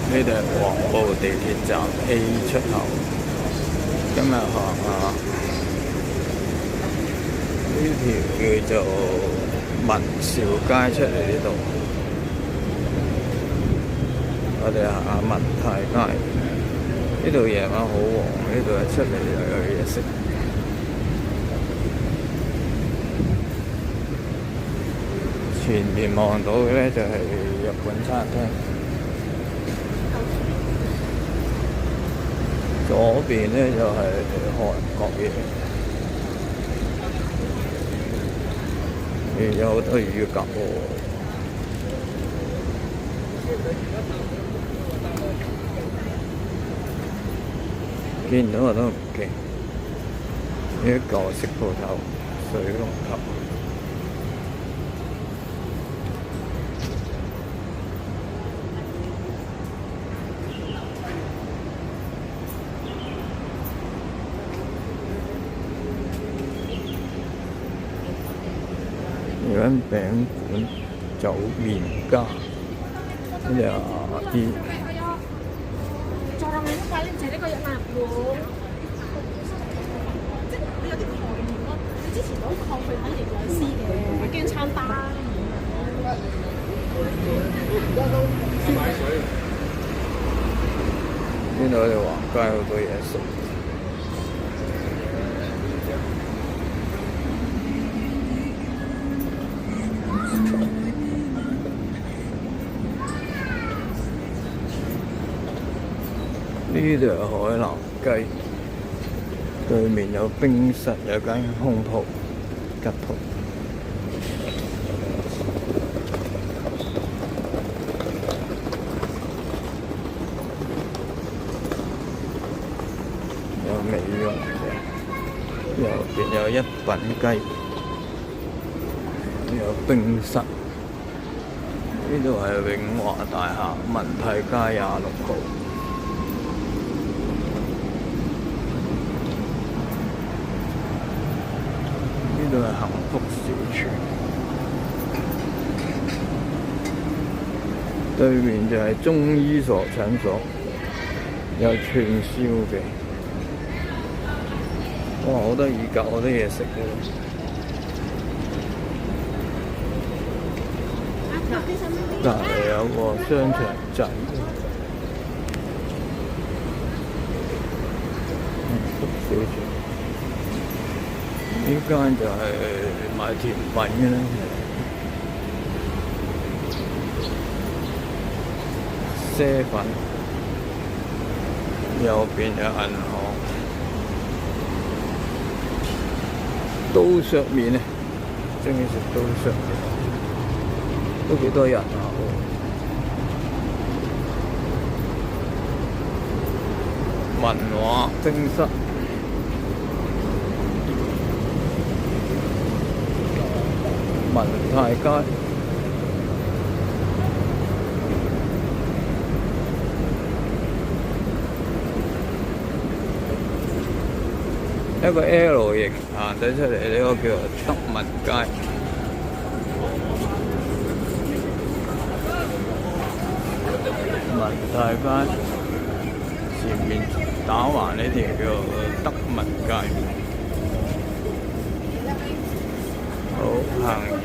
呢度係黃埔地鐵站 A 出口。今日行下呢條叫做文兆街出嚟呢度，我哋行下文泰街。呢度夜晚好旺，呢度一出嚟又有嘢食。前面望到嘅咧就係日本餐廳，左邊咧就係韓國嘢，有好多魚夾喎。見到我都唔驚，呢啲舊式鋪頭，水龍頭。有間餅館酒麵家，呢啲阿姨。再你快啲借呢個人啊！即係你有啲概念咯。你之前都抗拒睇營養師嘅，驚餐單。呢度我哋橫街好多嘢食。呢度係海南雞，對面有冰室，有間空鋪吉鋪。有美容嘅，右邊有一品雞，有冰室。呢度係永華大廈文泰街26號。呢度係幸福小廚，對面就係中醫所診所，有串燒嘅。哇！好得意㗎，好多嘢食嘅。隔離有個商場仔，幸福小廚。呢間就係賣甜品嘅啦，啡粉，右邊有銀行，刀削麵咧，中意食刀削麵，都幾多人啊！文華冰室。文泰街，一個 L 型行咗出嚟，呢個叫做德民街。文泰街前面打橫呢條叫做德民街。好，行完。